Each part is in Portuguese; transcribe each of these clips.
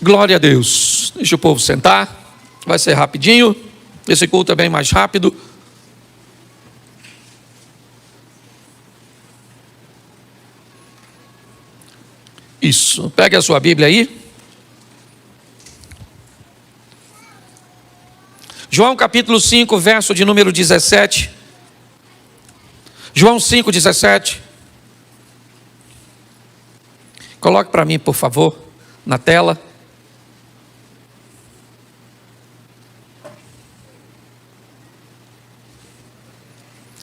Glória a Deus. Deixa o povo sentar. Vai ser rapidinho. Esse culto é bem mais rápido. Isso. Pegue a sua Bíblia aí. João capítulo 5, verso de número 17. João 5, 17. Coloque para mim, por favor, na tela.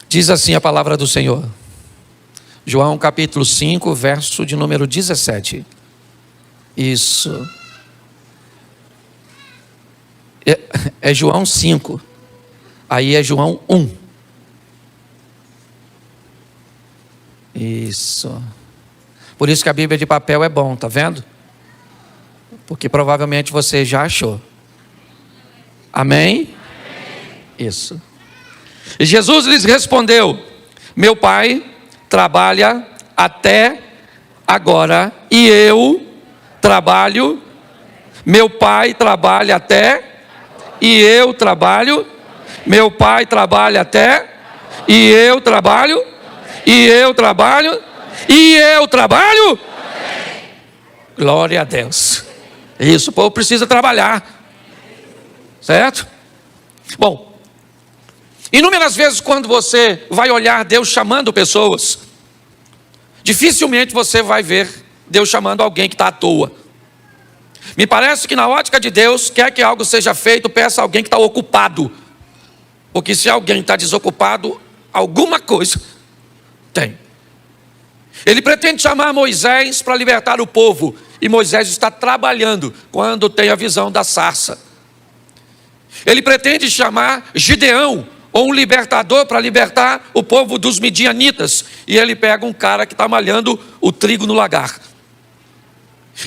Diz assim a palavra do Senhor. João capítulo 5, verso de número 17. Isso. É João 5. Aí é João 1. Isso. Por isso que a Bíblia de papel é bom, tá vendo? Porque provavelmente você já achou. Amém? Isso. E Jesus lhes respondeu: meu Pai trabalha até agora e eu trabalho. Meu Pai trabalha até e eu trabalho. Meu Pai trabalha até e eu trabalho. E eu trabalho. E eu trabalho. Glória a Deus. Isso, o povo precisa trabalhar. Certo? Bom, inúmeras vezes quando você vai olhar Deus chamando pessoas, dificilmente você vai ver Deus chamando alguém que está à toa. Me parece que na ótica de Deus, quer que algo seja feito, peça a alguém que está ocupado. Porque se alguém está desocupado, alguma coisa tem. Ele pretende chamar Moisés para libertar o povo. E Moisés está trabalhando quando tem a visão da sarça. Ele pretende chamar Gideão, ou um libertador, para libertar o povo dos midianitas. E ele pega um cara que está malhando o trigo no lagar.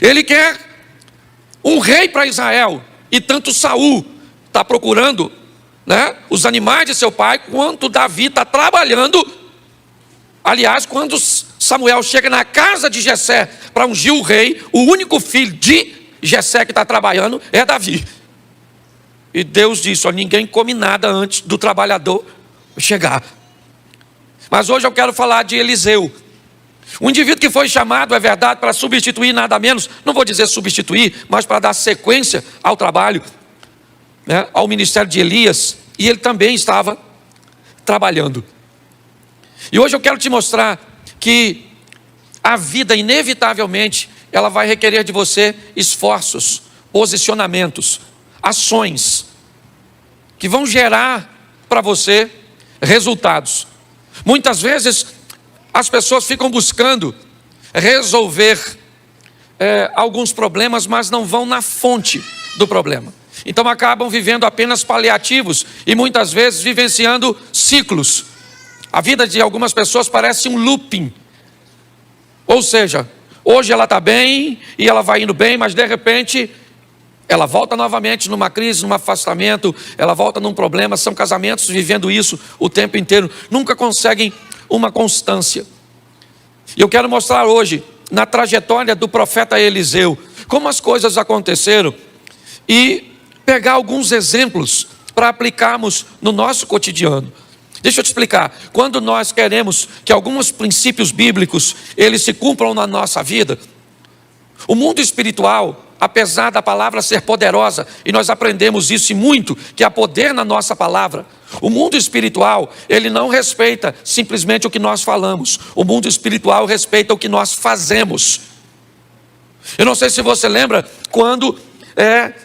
Ele quer um rei para Israel. E tanto Saul está procurando, né, os animais de seu pai, quanto Davi está trabalhando. Aliás, quando Samuel chega na casa de Jessé para ungir o rei, o único filho de Jessé que está trabalhando é Davi. E Deus disse: ninguém come nada antes do trabalhador chegar. Mas hoje eu quero falar de Eliseu. Um indivíduo que foi chamado, é verdade, para substituir nada menos, não vou dizer substituir, mas para dar sequência ao trabalho, né, ao ministério de Elias. E ele também estava trabalhando. E hoje eu quero te mostrar que a vida, inevitavelmente, ela vai requerer de você esforços, posicionamentos, ações, que vão gerar para você resultados. Muitas vezes, as pessoas ficam buscando resolver alguns problemas, mas não vão na fonte do problema. Então acabam vivendo apenas paliativos e muitas vezes vivenciando ciclos. A vida de algumas pessoas parece um looping. Ou seja, hoje ela está bem e ela vai indo bem, mas de repente ela volta novamente numa crise, num afastamento, ela volta num problema. São casamentos vivendo isso o tempo inteiro, nunca conseguem uma constância. E eu quero mostrar hoje, na trajetória do profeta Eliseu, como as coisas aconteceram e pegar alguns exemplos para aplicarmos no nosso cotidiano. Deixa eu te explicar, quando nós queremos que alguns princípios bíblicos, eles se cumpram na nossa vida, o mundo espiritual, apesar da palavra ser poderosa, e nós aprendemos isso e muito, que há poder na nossa palavra, o mundo espiritual, ele não respeita simplesmente o que nós falamos, o mundo espiritual respeita o que nós fazemos. Eu não sei se você lembra, quando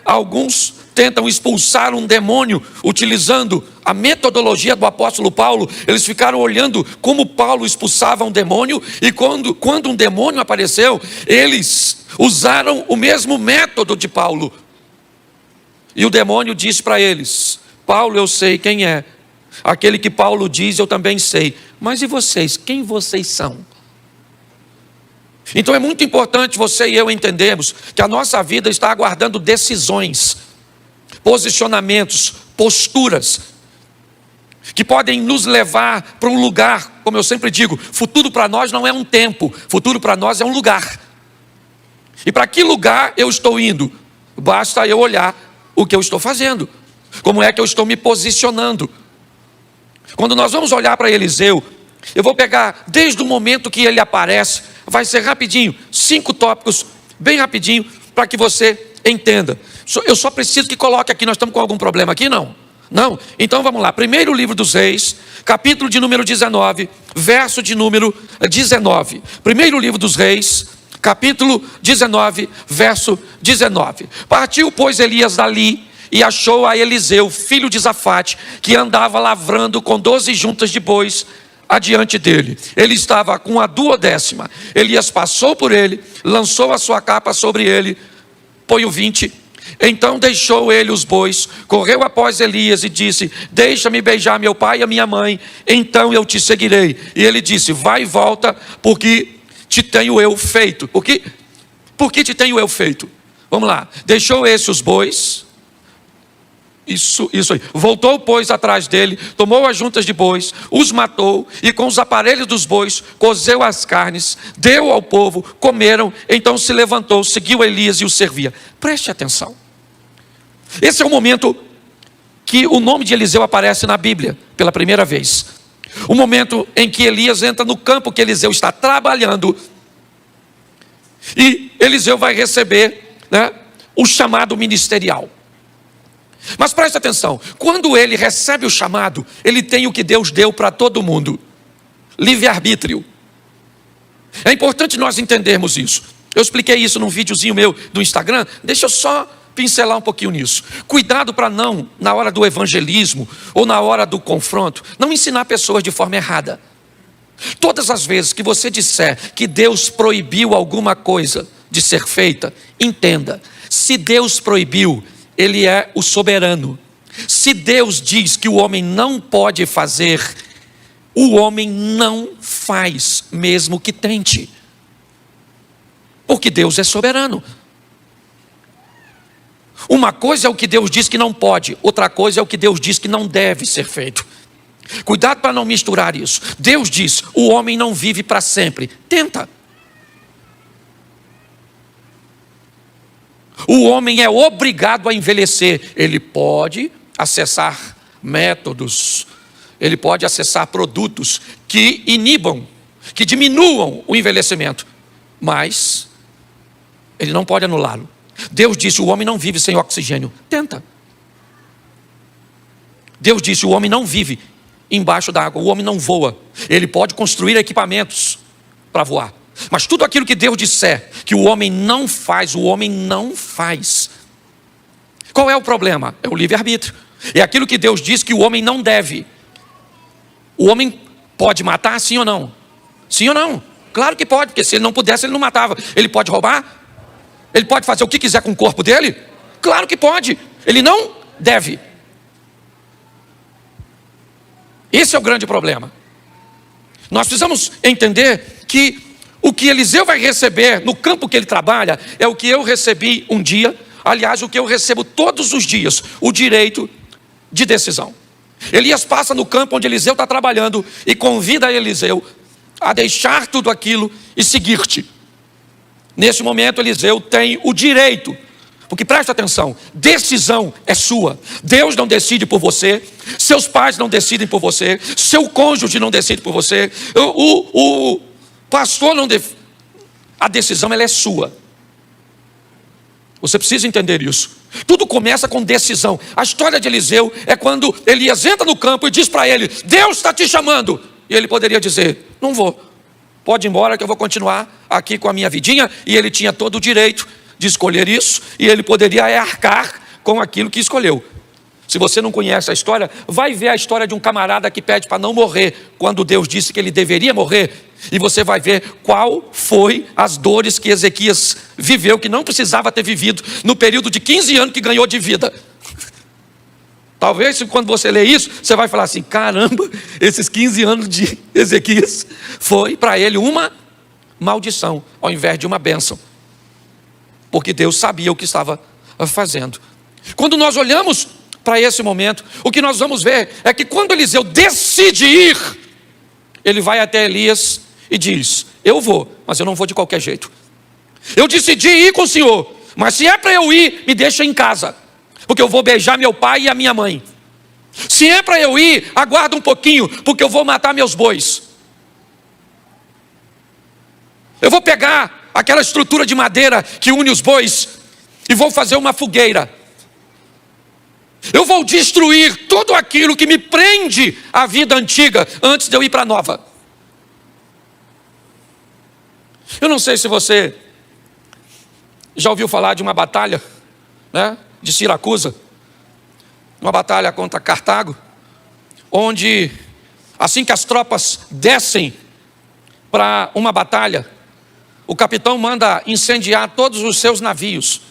alguns tentam expulsar um demônio, utilizando a metodologia do apóstolo Paulo, eles ficaram olhando como Paulo expulsava um demônio, e quando um demônio apareceu, eles usaram o mesmo método de Paulo. E o demônio disse para eles: Paulo, eu sei quem é. Aquele que Paulo diz, eu também sei. Mas e vocês? Quem vocês são? Então é muito importante você e eu entendermos que a nossa vida está aguardando decisões, posicionamentos, posturas, que podem nos levar para um lugar. Como eu sempre digo, futuro para nós não é um tempo, futuro para nós é um lugar. E para que lugar eu estou indo? Basta eu olhar o que eu estou fazendo, como é que eu estou me posicionando. Quando nós vamos olhar para Eliseu, eu vou pegar desde o momento que ele aparece, vai ser rapidinho, 5 tópicos, bem rapidinho, para que você entenda. Eu só preciso que coloque aqui, nós estamos com algum problema aqui? Não. Não? Então vamos lá, primeiro livro dos Reis, capítulo de número 19, verso de número 19. Primeiro livro dos Reis, capítulo 19, verso 19. Partiu, pois, Elias dali e achou a Eliseu, filho de Zafate, que andava lavrando com 12 juntas de bois adiante dele. Ele estava com a 12ª. Elias passou por ele, lançou a sua capa sobre ele, põe o 20. Então deixou ele os bois, correu após Elias e disse: deixa-me beijar meu pai e a minha mãe, então eu te seguirei. E ele disse: vai e volta, porque te tenho eu feito. Por que te tenho eu feito? Vamos lá. Deixou esse os bois. Isso aí. Voltou, pois, atrás dele, tomou as juntas de bois, os matou, e com os aparelhos dos bois, cozeu as carnes, deu ao povo, comeram, então se levantou, seguiu Elias e o servia. Preste atenção. Esse é o momento que o nome de Eliseu aparece na Bíblia, pela primeira vez. O momento em que Elias entra no campo que Eliseu está trabalhando, e Eliseu vai receber, o chamado ministerial. Mas preste atenção, quando ele recebe o chamado, ele tem o que Deus deu para todo mundo: livre-arbítrio. É importante nós entendermos isso. Eu expliquei isso num videozinho meu do Instagram, deixa eu só pincelar um pouquinho nisso. Cuidado para não, na hora do evangelismo ou na hora do confronto, não ensinar pessoas de forma errada. Todas as vezes que você disser que Deus proibiu alguma coisa de ser feita, entenda, se Deus proibiu, Ele é o soberano. Se Deus diz que o homem não pode fazer, o homem não faz, mesmo que tente. Porque Deus é soberano. Uma coisa é o que Deus diz que não pode, outra coisa é o que Deus diz que não deve ser feito. Cuidado para não misturar isso. Deus diz: o homem não vive para sempre. Tenta. O homem é obrigado a envelhecer. Ele pode acessar métodos, ele pode acessar produtos que inibam, que diminuam o envelhecimento, mas ele não pode anulá-lo. Deus disse: o homem não vive sem oxigênio. Tenta. Deus disse: o homem não vive embaixo da água, o homem não voa. Ele pode construir equipamentos para voar, mas tudo aquilo que Deus disser que o homem não faz, o homem não faz. Qual é o problema? É o livre-arbítrio. É aquilo que Deus diz que o homem não deve. O homem pode matar, sim ou não? Sim ou não? Claro que pode, porque se ele não pudesse, ele não matava. Ele pode roubar? Ele pode fazer o que quiser com o corpo dele? Claro que pode. Ele não deve. Esse é o grande problema. Nós precisamos entender que o que Eliseu vai receber no campo que ele trabalha é o que eu recebi um dia, aliás, o que eu recebo todos os dias: o direito de decisão. Elias passa no campo onde Eliseu está trabalhando e convida Eliseu a deixar tudo aquilo e seguir-te. Nesse momento, Eliseu tem o direito, porque presta atenção, decisão é sua. Deus não decide por você, seus pais não decidem por você, seu cônjuge não decide por você, o pastor não decide. A decisão, ela é sua. Você precisa entender isso. Tudo começa com decisão. A história de Eliseu é quando Elias entra no campo e diz para ele: Deus está te chamando. E ele poderia dizer: não vou, pode ir embora que eu vou continuar aqui com a minha vidinha. E ele tinha todo o direito de escolher isso, e ele poderia arcar com aquilo que escolheu. Se você não conhece a história, vai ver a história de um camarada que pede para não morrer, quando Deus disse que ele deveria morrer, e você vai ver qual foi as dores que Ezequias viveu, que não precisava ter vivido, no período de 15 anos que ganhou de vida. Talvez quando você ler isso, você vai falar assim: caramba, esses 15 anos de Ezequias foi para ele uma maldição, ao invés de uma bênção. Porque Deus sabia o que estava fazendo. Quando nós olhamos para esse momento, o que nós vamos ver é que quando Eliseu decide ir, ele vai até Elias e diz: eu vou, mas eu não vou de qualquer jeito. Eu decidi ir com o Senhor, Mas se é para eu ir, me deixa em casa, porque eu vou beijar meu pai e a minha mãe. Se é para eu ir, aguarda um pouquinho, porque eu vou matar meus bois. Eu vou pegar aquela estrutura de madeira que une os bois e vou fazer uma fogueira. Eu vou destruir tudo aquilo que me prende à vida antiga antes de eu ir para a nova. Eu não sei se você já ouviu falar de uma batalha, né, de Siracusa, uma batalha contra Cartago, onde assim que as tropas descem para uma batalha, o capitão manda incendiar todos os seus navios.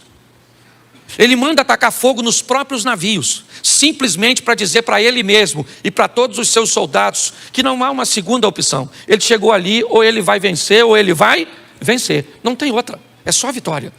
Ele manda atacar fogo nos próprios navios, simplesmente para dizer para ele mesmo e para todos os seus soldados que não há uma segunda opção. Ele chegou ali, ou ele vai vencer, ou ele vai vencer. Não tem outra, é só vitória.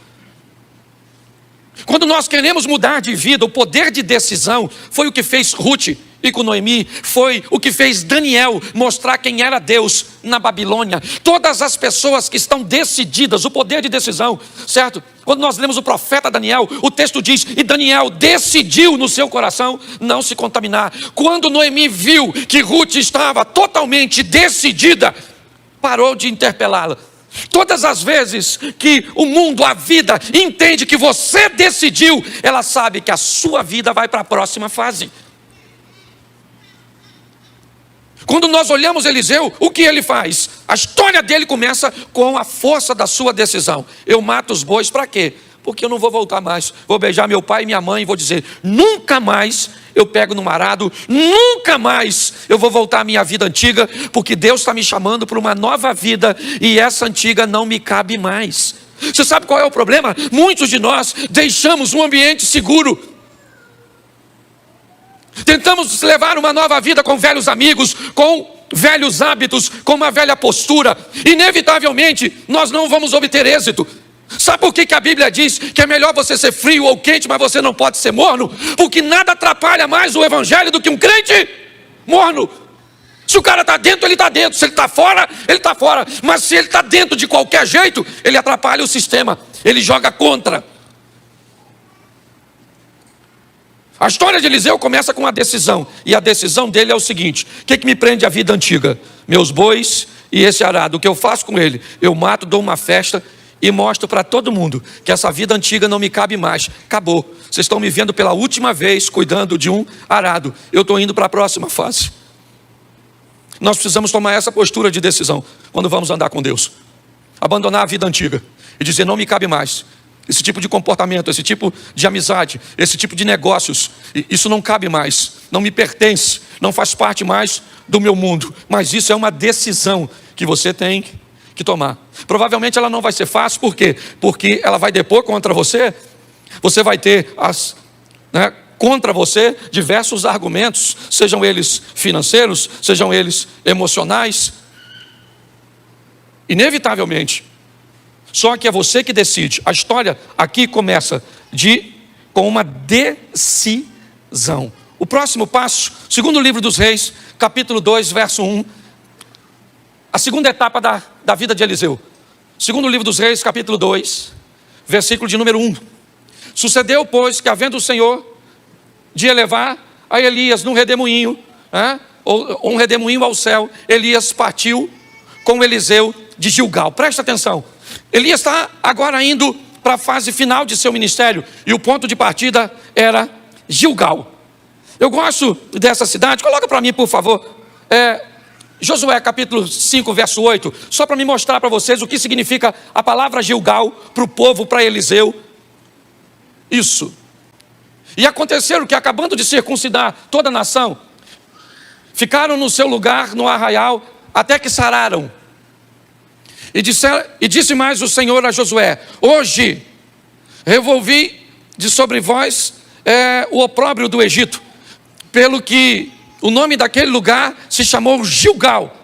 Quando nós queremos mudar de vida, o poder de decisão foi o que fez Ruth e com Noemi, foi o que fez Daniel mostrar quem era Deus na Babilônia. Todas as pessoas que estão decididas, o poder de decisão, certo? Quando nós lemos o profeta Daniel, o texto diz, e Daniel decidiu no seu coração não se contaminar. Quando Noemi viu que Ruth estava totalmente decidida, parou de interpelá-la. Todas as vezes que o mundo, a vida, entende que você decidiu, ela sabe que a sua vida vai para a próxima fase. Quando nós olhamos Eliseu, o que ele faz? A história dele começa com a força da sua decisão. Eu mato os bois para quê? Porque eu não vou voltar mais. Vou beijar meu pai e minha mãe e vou dizer, nunca mais eu pego no arado, nunca mais eu vou voltar à minha vida antiga, porque Deus está me chamando para uma nova vida e essa antiga não me cabe mais. Você sabe qual é o problema? Muitos de nós deixamos um ambiente seguro. Tentamos levar uma nova vida com velhos amigos, com velhos hábitos, com uma velha postura. Inevitavelmente, nós não vamos obter êxito. Sabe por que a Bíblia diz que é melhor você ser frio ou quente, mas você não pode ser morno? Porque nada atrapalha mais o evangelho do que um crente morno. Se o cara está dentro, ele está dentro. Se ele está fora, ele está fora. Mas se ele está dentro de qualquer jeito, ele atrapalha o sistema. Ele joga contra. A história de Eliseu começa com uma decisão. E a decisão dele é o seguinte: o que me prende à vida antiga? Meus bois e esse arado. O que eu faço com ele? Eu mato, dou uma festa e mostro para todo mundo que essa vida antiga não me cabe mais. Acabou. Vocês estão me vendo pela última vez cuidando de um arado. Eu estou indo para a próxima fase. Nós precisamos tomar essa postura de decisão quando vamos andar com Deus. Abandonar a vida antiga e dizer, não me cabe mais. Esse tipo de comportamento, esse tipo de amizade, esse tipo de negócios, isso não cabe mais, não me pertence, não faz parte mais do meu mundo. Mas isso é uma decisão que você tem que tomar. Provavelmente ela não vai ser fácil, por quê? Porque ela vai depor contra você, você vai ter contra você diversos argumentos, sejam eles financeiros, sejam eles emocionais. Inevitavelmente. Só que é você que decide. A história aqui começa com uma decisão. O próximo passo, segundo livro dos Reis, capítulo 2, verso 1. A segunda etapa da vida de Eliseu. Segundo livro dos Reis, capítulo 2, versículo de número 1. Sucedeu, pois, que havendo o Senhor de elevar a Elias num redemoinho, ou um redemoinho ao céu, Elias partiu com Eliseu de Gilgal. Presta atenção. Elias está agora indo para a fase final de seu ministério. E o ponto de partida era Gilgal. Eu gosto dessa cidade. Coloca para mim, por favor. Josué capítulo 5, verso 8. Só para me mostrar para vocês o que significa a palavra Gilgal para o povo, para Eliseu. Isso. E aconteceram que, acabando de circuncidar toda a nação, ficaram no seu lugar no arraial até que sararam. E disse mais o Senhor a Josué: hoje revolvi de sobre vós o opróbrio do Egito, pelo que o nome daquele lugar se chamou Gilgal,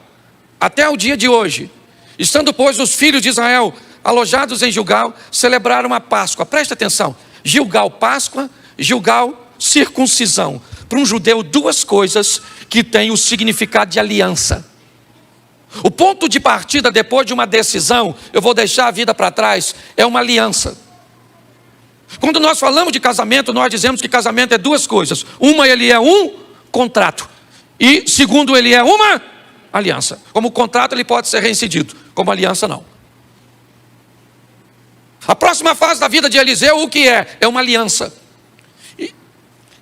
até o dia de hoje. Estando, pois, os filhos de Israel alojados em Gilgal, celebraram a Páscoa. Presta atenção: Gilgal, Páscoa; Gilgal, circuncisão. Para um judeu, duas coisas que têm o significado de aliança. O ponto de partida depois de uma decisão, eu vou deixar a vida para trás, é uma aliança. Quando nós falamos de casamento, nós dizemos que casamento é duas coisas. Uma, ele é um contrato. E segundo, ele é uma aliança. Como contrato, ele pode ser reincidido. Como aliança, não. A próxima fase da vida de Eliseu, o que é? É uma aliança.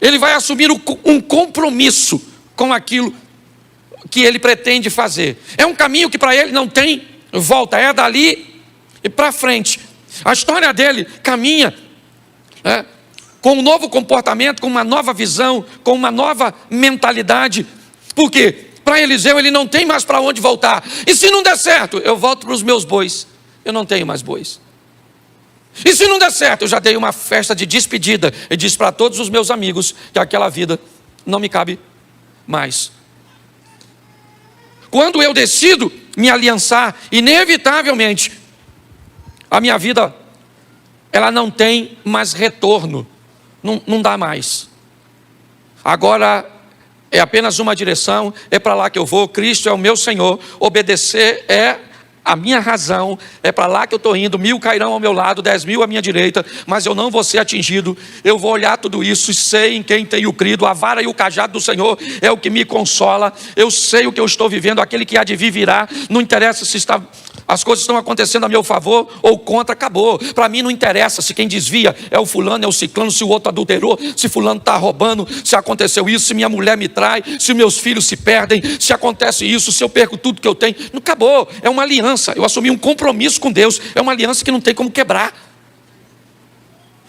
Ele vai assumir um compromisso com aquilo que ele pretende fazer. É um caminho que para ele não tem volta. É dali e para frente. A história dele caminha com um novo comportamento, com uma nova visão, com uma nova mentalidade. Por quê? Para Eliseu ele não tem mais para onde voltar. E se não der certo, eu volto para os meus bois. Eu não tenho mais bois. E se não der certo, eu já dei uma festa de despedida e disse para todos os meus amigos que aquela vida não me cabe mais. Quando eu decido me aliançar, inevitavelmente, a minha vida, ela não tem mais retorno, não dá mais. Agora é apenas uma direção, é para lá que eu vou, Cristo é o meu Senhor, obedecer é a minha razão, é para lá que eu estou indo, 1000 cairão ao meu lado, 10.000 à minha direita, mas eu não vou ser atingido. Eu vou olhar tudo isso e sei em quem tenho crido. A vara e o cajado do Senhor é o que me consola. Eu sei o que eu estou vivendo, aquele que há de vir virá. Não interessa se as coisas estão acontecendo a meu favor ou contra, acabou. Para mim não interessa se quem desvia é o fulano, é o ciclano, se o outro adulterou, se fulano está roubando, se aconteceu isso, se minha mulher me trai, se meus filhos se perdem, se acontece isso, se eu perco tudo que eu tenho. Não acabou, é uma aliança. Eu assumi um compromisso com Deus. É uma aliança que não tem como quebrar.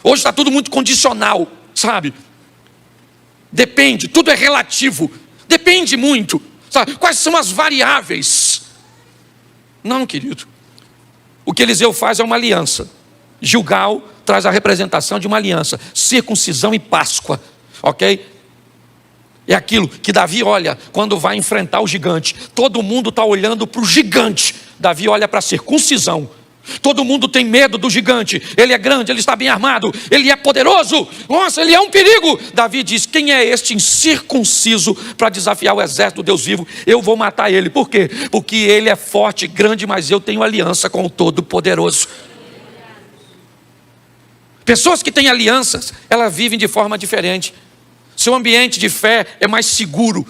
Hoje está tudo muito condicional, sabe? Depende, tudo é relativo. Depende muito, sabe? Quais são as variáveis? Não, querido. O que Eliseu faz é uma aliança. Gilgal traz a representação de uma aliança. Circuncisão e Páscoa, ok? É aquilo que Davi olha quando vai enfrentar o gigante. Todo mundo está olhando para o gigante. Davi olha para a circuncisão. Todo mundo tem medo do gigante. Ele é grande, ele está bem armado, ele é poderoso. Nossa, ele é um perigo. Davi diz: quem é este incircunciso para desafiar o exército do Deus vivo? Eu vou matar ele. Por quê? Porque ele é forte, grande, mas eu tenho aliança com o Todo-Poderoso. Pessoas que têm alianças, elas vivem de forma diferente. Seu ambiente de fé é mais seguro.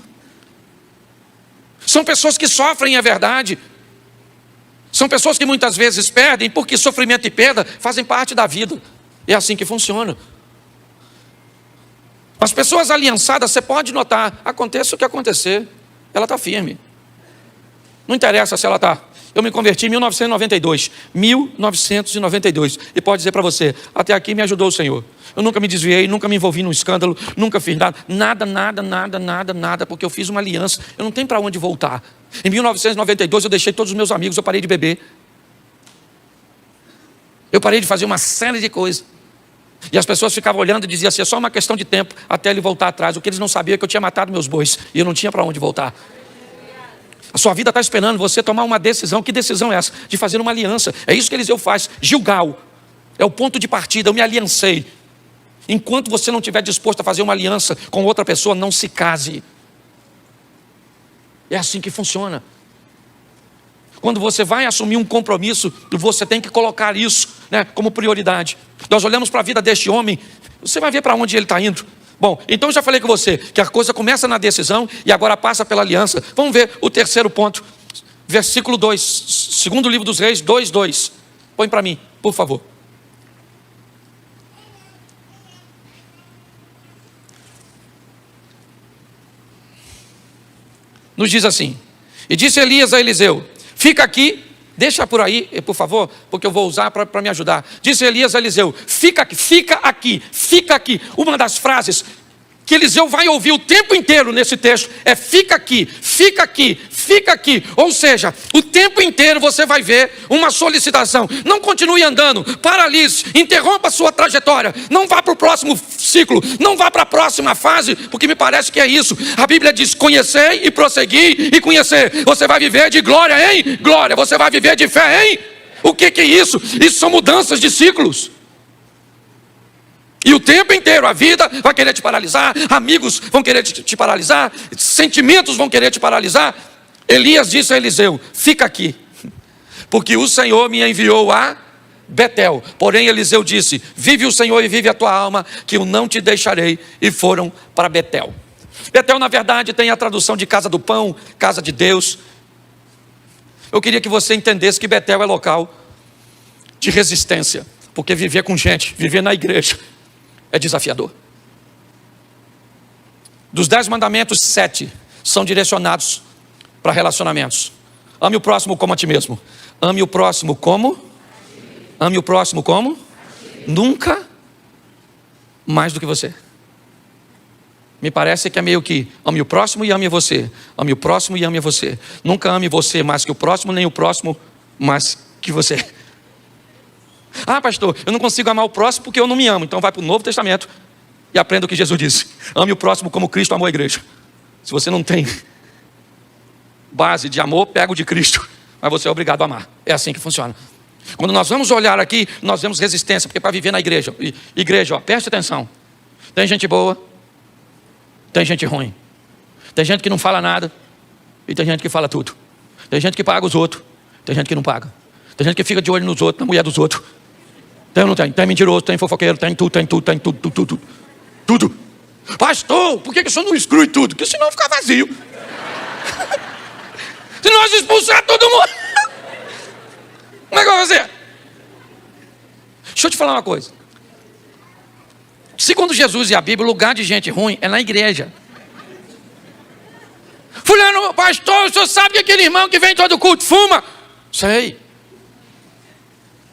São pessoas que sofrem, é verdade. São pessoas que muitas vezes perdem, porque sofrimento e perda fazem parte da vida. É assim que funciona. As pessoas aliançadas, você pode notar, aconteça o que acontecer, ela está firme. Não interessa se ela está. Eu me converti em 1992. 1992. E pode dizer para você, até aqui me ajudou o Senhor. Eu nunca me desviei, nunca me envolvi num escândalo, nunca fiz nada, porque eu fiz uma aliança. Eu não tenho para onde voltar. Em 1992 eu deixei todos os meus amigos, eu parei de beber. Eu parei de fazer uma série de coisas. E as pessoas ficavam olhando e diziam assim, é só uma questão de tempo até ele voltar atrás. O que eles não sabiam é que eu tinha matado meus bois e eu não tinha para onde voltar. A sua vida está esperando você tomar uma decisão. Que decisão é essa? De fazer uma aliança. É isso que Eliseu faz. Gilgal é o ponto de partida. Eu me aliancei. Enquanto você não estiver disposto a fazer uma aliança com outra pessoa, não se case. É assim que funciona. Quando você vai assumir um compromisso, você tem que colocar isso, como prioridade. Nós olhamos para a vida deste homem, você vai ver para onde ele está indo. Bom, então eu já falei com você que a coisa começa na decisão e agora passa pela aliança. Vamos ver o terceiro ponto. Versículo 2, segundo livro dos Reis, 2:2. Põe para mim, por favor. Nos diz assim: e disse Elias a Eliseu, fica aqui, deixa por aí, por favor, porque eu vou usar para me ajudar. Disse Elias a Eliseu, fica aqui, fica aqui, fica aqui. Uma das frases que Eliseu vai ouvir o tempo inteiro nesse texto é fica aqui, fica aqui, fica aqui. Ou seja, o tempo inteiro você vai ver uma solicitação. Não continue andando, paralise, interrompa a sua trajetória, não vá para o próximo ciclo, não vá para a próxima fase, porque me parece que é isso. A Bíblia diz, conhecer e prosseguir e conhecer. Você vai viver de glória em glória, você vai viver de fé em... O que é isso? Isso são mudanças de ciclos. E o tempo inteiro a vida vai querer te paralisar, amigos vão querer te paralisar, sentimentos vão querer te paralisar. Elias disse a Eliseu, fica aqui, porque o Senhor me enviou a Betel. Porém Eliseu disse: vive o Senhor e vive a tua alma, que eu não te deixarei. E foram para Betel. Betel, na verdade, tem a tradução de casa do pão, casa de Deus. Eu queria que você entendesse que Betel é local de resistência, porque viver com gente, viver na igreja, é desafiador. Dos 10 mandamentos, 7 são direcionados para relacionamentos. Ame o próximo como a ti mesmo. Ame o próximo como? Ame o próximo como? Nunca mais do que você. Me parece que é meio que ame o próximo e ame você. Ame o próximo e ame você. Nunca ame você mais que o próximo, nem o próximo mais que você. Ah, pastor, eu não consigo amar o próximo porque eu não me amo. Então vai para o Novo Testamento e aprenda o que Jesus disse. Ame o próximo como Cristo amou a igreja. Se você não tem base de amor, pega o de Cristo. Mas você é obrigado a amar. É assim que funciona. Quando nós vamos olhar aqui, nós vemos resistência. Porque para viver na igreja, igreja, ó, preste atenção. Tem gente boa, tem gente ruim. Tem gente que não fala nada e tem gente que fala tudo. Tem gente que paga os outros, tem gente que não paga. Tem gente que fica de olho nos outros, na mulher dos outros. Tem ou não tem? Tem mentiroso, tem fofoqueiro, tem tudo, tem tudo, tem tudo, tudo. Tudo. Pastor, por que o senhor não exclui tudo? Porque senão fica vazio. Se nós expulsar todo mundo, como é que vai fazer? Deixa eu te falar uma coisa. Segundo Jesus e a Bíblia, o lugar de gente ruim é na igreja. Fulano, pastor, o senhor sabe que aquele irmão que vem todo culto fuma? Sei.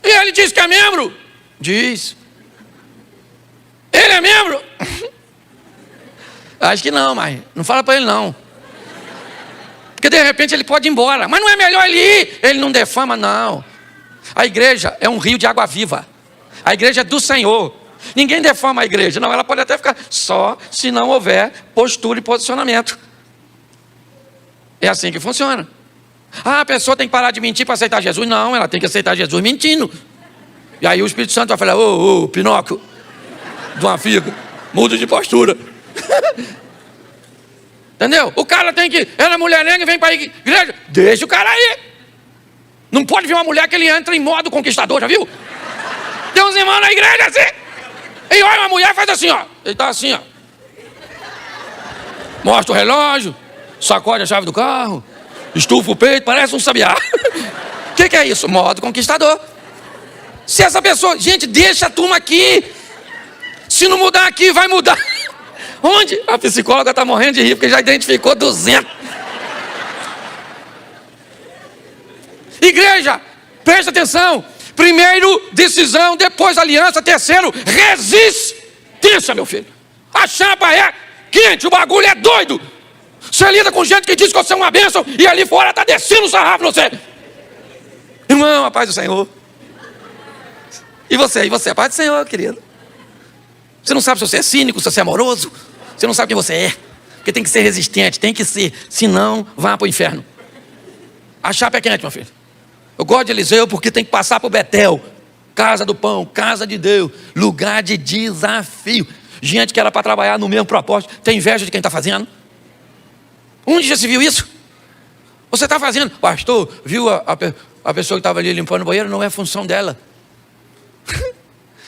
E ele diz que é membro? Diz. Ele é membro? Acho que não, mas não fala para ele não. Porque de repente ele pode ir embora. Mas não é melhor ele ir? Ele não defama, não. A igreja é um rio de água viva. A igreja é do Senhor. Ninguém defama a igreja. Não, ela pode até ficar só se não houver postura e posicionamento. É assim que funciona. Ah, a pessoa tem que parar de mentir para aceitar Jesus. Não, ela tem que aceitar Jesus mentindo. E aí o Espírito Santo vai falar: ô, Pinóquio, de uma figa, muda de postura. Entendeu? O cara tem que, ela é mulherenga e vem para a igreja. Deixa o cara aí. Não pode ver uma mulher que ele entra em modo conquistador, já viu? Tem uns irmãos na igreja assim. E olha, uma mulher faz assim, ó. Ele tá assim, ó. Mostra o relógio, sacode a chave do carro, estufa o peito, parece um sabiá. O que é isso? Modo conquistador. Se essa pessoa, gente, deixa a turma aqui. Se não mudar aqui, vai mudar. Onde? A psicóloga está morrendo de rir porque já identificou 200. Igreja, presta atenção. Primeiro, decisão, depois aliança. Terceiro, resistência, meu filho. A chapa é quente, o bagulho é doido. Você lida com gente que diz que você é uma bênção e ali fora está descendo o sarrafo no você. Irmão, a paz do Senhor. E você, a paz do Senhor, querido. Você não sabe se você é cínico, se você é amoroso. Você não sabe quem você é. Porque tem que ser resistente, tem que ser. Senão, vá para o inferno. A chapa é quente, meu filho. Eu gosto de Eliseu porque tem que passar por Betel. Casa do pão, casa de Deus. Lugar de desafio. Gente que era para trabalhar no mesmo propósito. Tem inveja de quem está fazendo? Onde já se viu isso? Você está fazendo. Pastor, viu a pessoa que estava ali limpando o banheiro? Não é função dela.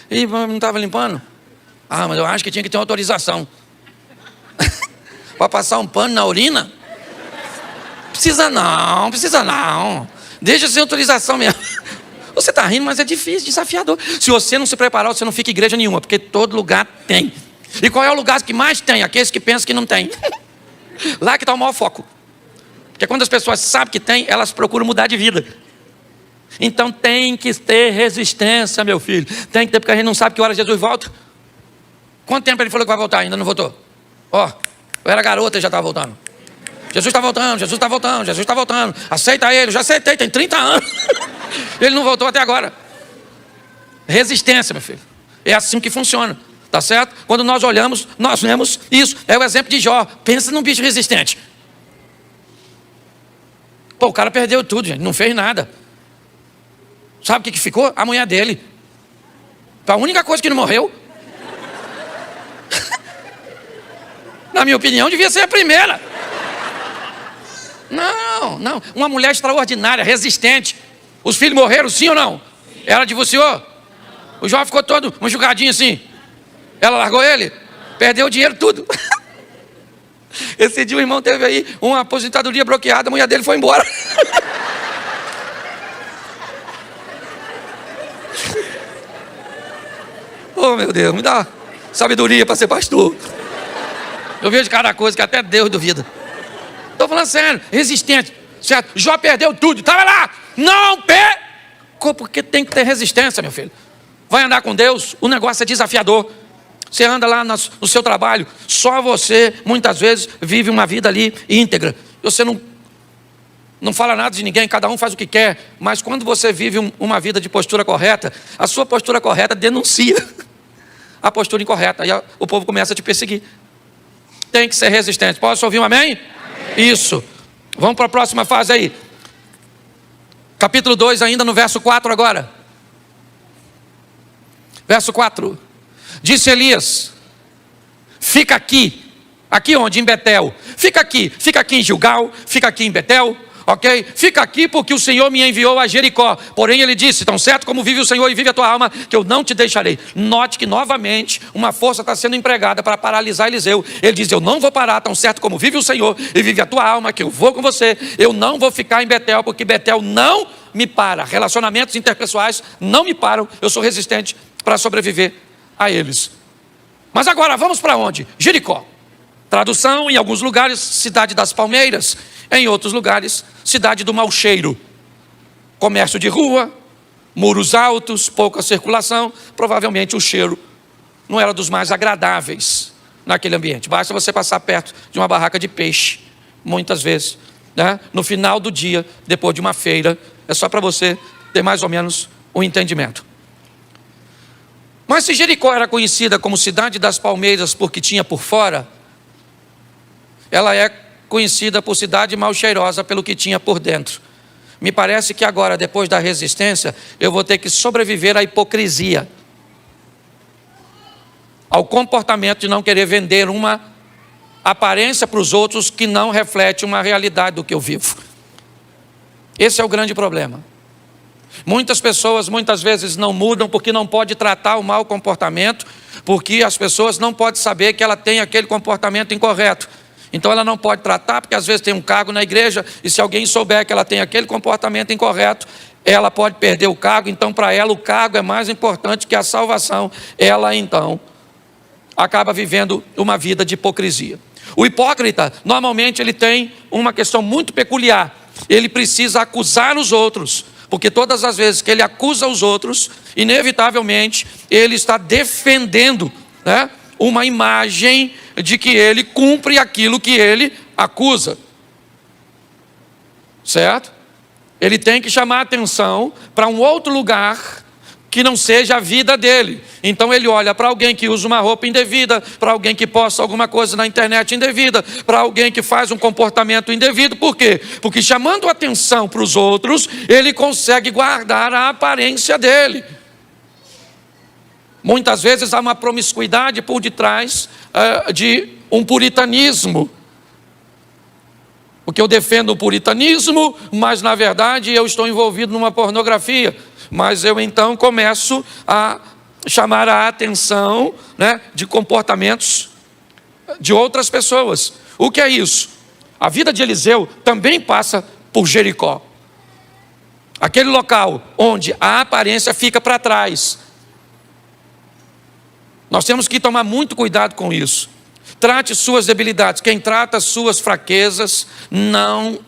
E não estava limpando? Ah, mas eu acho que tinha que ter uma autorização. Para passar um pano na urina? Precisa não. Deixa sem autorização mesmo. Você está rindo, mas é difícil, desafiador. Se você não se preparar, você não fica em igreja nenhuma, porque todo lugar tem. E qual é o lugar que mais tem? Aqueles que pensam que não tem. Lá que está o maior foco. Porque quando as pessoas sabem que tem, elas procuram mudar de vida. Então tem que ter resistência, meu filho. Tem que ter, porque a gente não sabe que hora Jesus volta. Quanto tempo ele falou que vai voltar? Ainda não voltou. Ó, eu era garota e já estava voltando. Jesus está voltando, Jesus está voltando, Jesus está voltando. Aceita ele, já aceitei, tem 30 anos. Ele não voltou até agora. Resistência, meu filho. É assim que funciona, tá certo? Quando nós olhamos, nós vemos isso. É o exemplo de Jó. Pensa num bicho resistente. Pô, o cara perdeu tudo, gente, não fez nada. Sabe o que ficou? A mulher dele. A única coisa que não morreu. Na minha opinião, devia ser a primeira. Não. Uma mulher extraordinária, resistente. Os filhos morreram, sim ou não? Sim. Ela divorciou? O Jó ficou todo machucadinho assim. Ela largou ele? Perdeu o dinheiro tudo. Esse dia o irmão teve aí uma aposentadoria bloqueada, a mulher dele foi embora. Oh, meu Deus, me dá sabedoria para ser pastor. Eu vejo cada coisa que até Deus duvida. Estou falando sério, resistente, certo? Jó perdeu tudo, estava lá, não pecou, porque tem que ter resistência, meu filho. Vai andar com Deus, o negócio é desafiador. Você anda lá no seu trabalho, só você, muitas vezes, vive uma vida ali íntegra. Você não fala nada de ninguém, cada um faz o que quer. Mas quando você vive uma vida de postura correta, a sua postura correta denuncia a postura incorreta. Aí o povo começa a te perseguir. Tem que ser resistente. Posso ouvir um amém? Amém. Isso. Vamos para a próxima fase aí. Capítulo 2, ainda no verso 4 agora. Verso 4. Disse Elias: fica aqui. Aqui onde? Em Betel. Fica aqui em Gilgal, fica aqui em Betel, ok? Fica aqui porque o Senhor me enviou a Jericó. Porém ele disse: tão certo como vive o Senhor e vive a tua alma, que eu não te deixarei. Note que novamente uma força está sendo empregada para paralisar Eliseu. Ele diz: eu não vou parar, tão certo como vive o Senhor e vive a tua alma, que eu vou com você. Eu não vou ficar em Betel, porque Betel não me para. Relacionamentos interpessoais não me param. Eu sou resistente para sobreviver a eles. Mas agora vamos para onde? Jericó. Tradução: em alguns lugares, cidade das palmeiras. Em outros lugares, cidade do mau cheiro. Comércio de rua, muros altos, pouca circulação. Provavelmente o cheiro não era dos mais agradáveis naquele ambiente. Basta você passar perto de uma barraca de peixe, muitas vezes, né? No final do dia, depois de uma feira. É só para você ter mais ou menos um entendimento. Mas se Jericó era conhecida como cidade das palmeiras porque tinha por fora, ela é conhecida por cidade mal cheirosa pelo que tinha por dentro. Me parece que agora, depois da resistência, eu vou ter que sobreviver à hipocrisia, ao comportamento de não querer vender uma aparência para os outros que não reflete uma realidade do que eu vivo. Esse é o grande problema. Muitas pessoas muitas vezes não mudam porque não pode tratar o mau comportamento, porque as pessoas não podem saber que ela tem aquele comportamento incorreto. Então ela não pode tratar, porque às vezes tem um cargo na igreja, e se alguém souber que ela tem aquele comportamento incorreto, ela pode perder o cargo. Então para ela o cargo é mais importante que a salvação. Ela então acaba vivendo uma vida de hipocrisia. O hipócrita, normalmente ele tem uma questão muito peculiar. Ele precisa acusar os outros, porque todas as vezes que ele acusa os outros, inevitavelmente ele está defendendo, né, uma imagem de que ele cumpre aquilo que ele acusa. Certo? Ele tem que chamar a atenção para um outro lugar que não seja a vida dele. Então ele olha para alguém que usa uma roupa indevida, para alguém que posta alguma coisa na internet indevida, para alguém que faz um comportamento indevido. Por quê? Porque chamando a atenção para os outros, ele consegue guardar a aparência dele. Muitas vezes há uma promiscuidade por detrás de um puritanismo. Porque eu defendo o puritanismo, mas na verdade eu estou envolvido numa pornografia. Mas eu então começo a chamar a atenção, né, de comportamentos de outras pessoas. O que é isso? A vida de Eliseu também passa por Jericó. Aquele local onde a aparência fica para trás. Nós temos que tomar muito cuidado com isso. Trate suas debilidades. Quem trata suas fraquezas não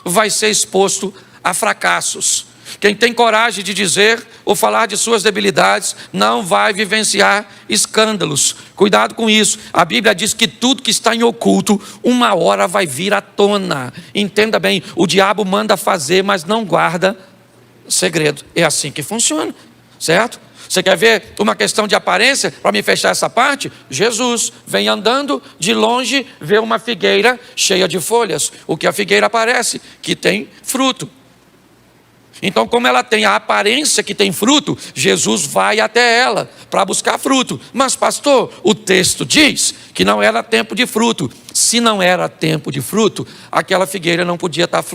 vai ser exposto a fracassos. Quem tem coragem de dizer ou falar de suas debilidades não vai vivenciar escândalos. Cuidado com isso. A Bíblia diz que tudo que está em oculto, uma hora vai vir à tona. Entenda bem, o diabo manda fazer, mas não guarda segredo. É assim que funciona, certo? Você quer ver uma questão de aparência? Para me fechar essa parte, Jesus vem andando de longe, vê uma figueira cheia de folhas. O que a figueira parece? Que tem fruto. Então, como ela tem a aparência que tem fruto, Jesus vai até ela para buscar fruto. Mas pastor, o texto diz que não era tempo de fruto. Se não era tempo de fruto, aquela figueira não podia estar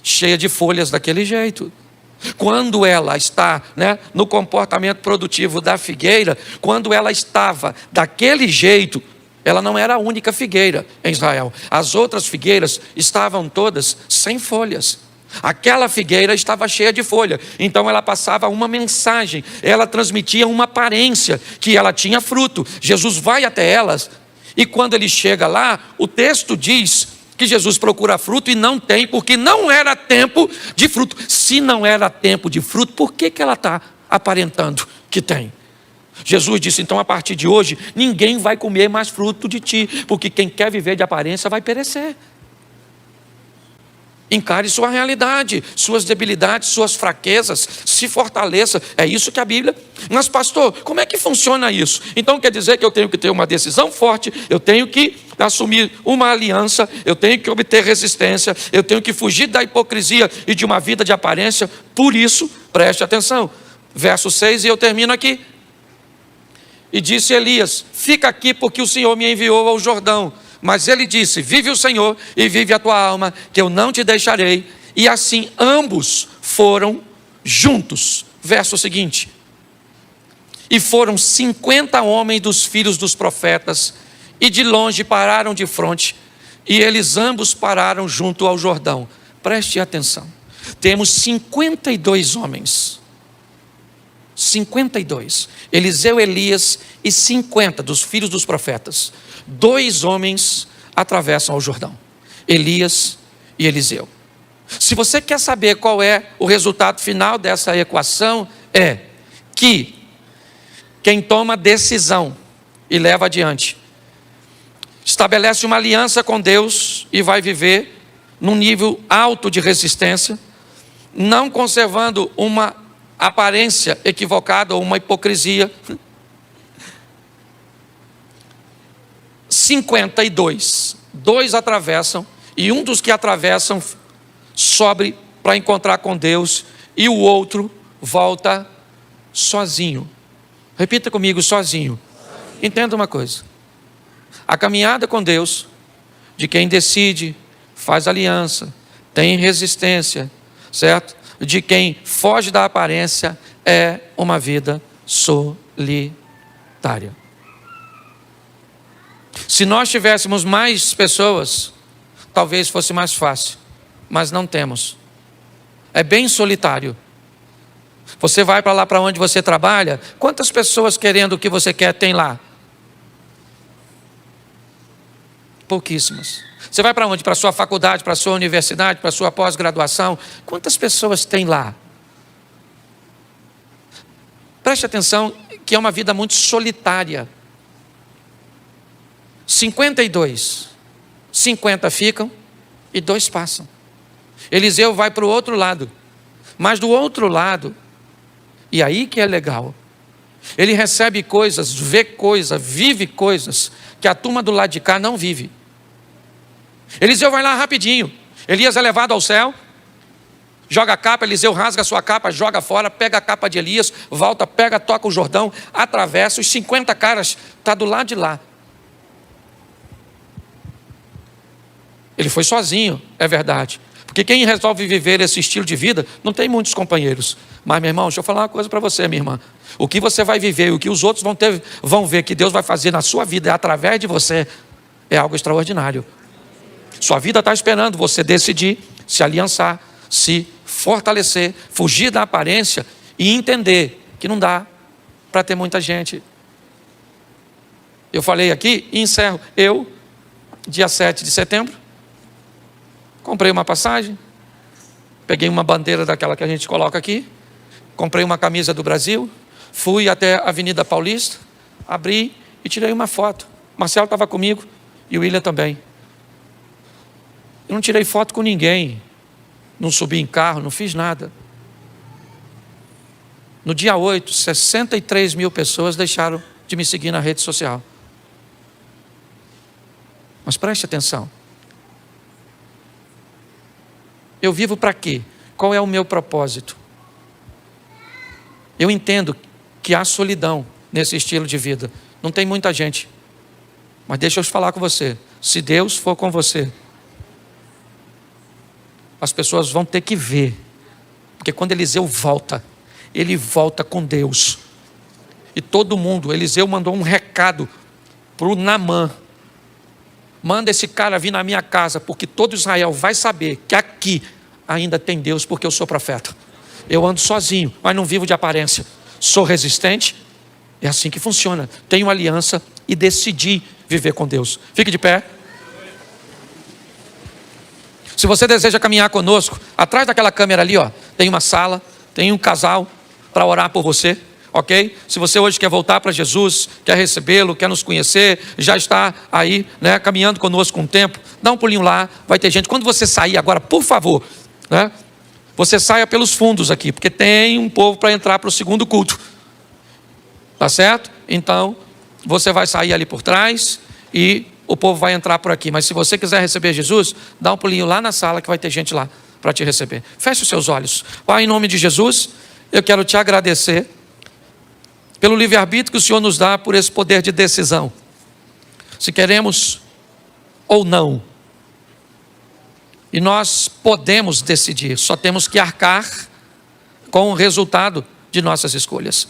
cheia de folhas daquele jeito. Quando ela está, no comportamento produtivo da figueira, quando ela estava daquele jeito, ela não era a única figueira em Israel. As outras figueiras estavam todas sem folhas. Aquela figueira estava cheia de folha. Então ela passava uma mensagem, ela transmitia uma aparência que ela tinha fruto. Jesus vai até elas e quando ele chega lá, o texto diz que Jesus procura fruto e não tem, porque não era tempo de fruto. Se não era tempo de fruto, por que ela está aparentando que tem? Jesus disse, então a partir de hoje, ninguém vai comer mais fruto de ti, porque quem quer viver de aparência vai perecer. Encare sua realidade, suas debilidades, suas fraquezas, se fortaleça. É isso que a Bíblia... Mas pastor, como é que funciona isso? Então quer dizer que eu tenho que ter uma decisão forte, eu tenho que assumir uma aliança, eu tenho que obter resistência, eu tenho que fugir da hipocrisia e de uma vida de aparência. Por isso, preste atenção, verso 6, e eu termino aqui. E disse Elias, fica aqui porque o Senhor me enviou ao Jordão. Mas ele disse, vive o Senhor e vive a tua alma, que eu não te deixarei. E assim ambos foram juntos. Verso seguinte. E foram 50 homens dos filhos dos profetas, e de longe pararam de fronte, e eles ambos pararam junto ao Jordão. Preste atenção. Temos 52 homens. 52. Eliseu, Elias e 50 dos filhos dos profetas. 2 homens atravessam o Jordão. Elias e Eliseu. Se você quer saber qual é o resultado final dessa equação, é que quem toma decisão e leva adiante, estabelece uma aliança com Deus e vai viver num nível alto de resistência, não conservando uma aparência equivocada ou uma hipocrisia. 52, 2 atravessam, e um dos que atravessam sobe para encontrar com Deus, e o outro volta sozinho. Repita comigo, sozinho. Entenda uma coisa, a caminhada com Deus, de quem decide, faz aliança, tem resistência, certo? De quem foge da aparência, é uma vida solitária. Se nós tivéssemos mais pessoas, talvez fosse mais fácil, mas não temos. É bem solitário. Você vai para lá para onde você trabalha, quantas pessoas querendo o que você quer tem lá? Pouquíssimas. Você vai para onde? Para a sua faculdade, para a sua universidade, para a sua pós-graduação, quantas pessoas tem lá? Preste atenção que é uma vida muito solitária. 52, 50 ficam e 2 passam. Eliseu vai para o outro lado, mas do outro lado, e aí que é legal, ele recebe coisas, vê coisas, vive coisas que a turma do lado de cá não vive. Eliseu vai lá rapidinho, Elias é levado ao céu, joga a capa, Eliseu rasga a sua capa, joga fora, pega a capa de Elias, volta, pega, toca o Jordão, atravessa, os 50 caras estão do lado de lá. Ele foi sozinho, é verdade. Porque quem resolve viver esse estilo de vida, não tem muitos companheiros. Mas, meu irmão, deixa eu falar uma coisa para você, minha irmã. O que você vai viver e o que os outros vão ver que Deus vai fazer na sua vida através de você, é algo extraordinário. Sua vida está esperando você decidir, se aliançar, se fortalecer, fugir da aparência e entender que não dá para ter muita gente. Eu falei aqui e encerro. Eu, dia 7 de setembro, comprei uma passagem, peguei uma bandeira daquela que a gente coloca aqui, comprei uma camisa do Brasil, fui até a Avenida Paulista, abri e tirei uma foto. Marcelo estava comigo e o William também. Eu não tirei foto com ninguém, não subi em carro, não fiz nada. No dia 8, 63 mil pessoas deixaram de me seguir na rede social. Mas preste atenção. Eu vivo para quê? Qual é o meu propósito? Eu entendo que há solidão nesse estilo de vida. Não tem muita gente. Mas deixa eu falar com você. Se Deus for com você, as pessoas vão ter que ver Porque quando Eliseu volta, ele volta com Deus. E todo mundo, Eliseu mandou um recado para o Naamã: manda esse cara vir na minha casa, porque todo Israel vai saber que aqui ainda tem Deus, porque eu sou profeta. Eu ando sozinho, mas não vivo de aparência. Sou resistente, é assim que funciona. Tenho aliança e decidi viver com Deus. Fique de pé. Se você deseja caminhar conosco, atrás daquela câmera ali, ó, tem uma sala, tem um casal para orar por você, ok? Se você hoje quer voltar para Jesus, quer recebê-lo, quer nos conhecer, já está aí, né, caminhando conosco um tempo, dá um pulinho lá, vai ter gente. Quando você sair agora, por favor, né, você saia pelos fundos aqui, porque tem um povo para entrar para o segundo culto, tá certo? Então, você vai sair ali por trás e o povo vai entrar por aqui. Mas se você quiser receber Jesus, dá um pulinho lá na sala que vai ter gente lá para te receber. Feche os seus olhos. Pai, em nome de Jesus, eu quero te agradecer pelo livre-arbítrio que o Senhor nos dá, por esse poder de decisão. Se queremos ou não. E nós podemos decidir, só temos que arcar com o resultado de nossas escolhas.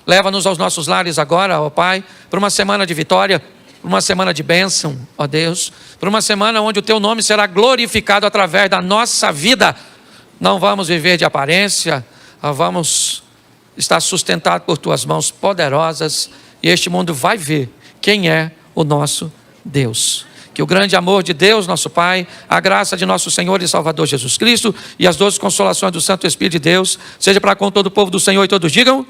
Leva-nos aos nossos lares agora, ó Pai, para uma semana de vitória, para uma semana de bênção, ó Deus, para uma semana onde o Teu nome será glorificado através da nossa vida. Não vamos viver de aparência, vamos estar sustentados por Tuas mãos poderosas, e este mundo vai ver quem é o nosso Deus. Que o grande amor de Deus, nosso Pai, a graça de nosso Senhor e Salvador Jesus Cristo e as doces consolações do Santo Espírito de Deus seja para com todo o povo do Senhor, e todos digam: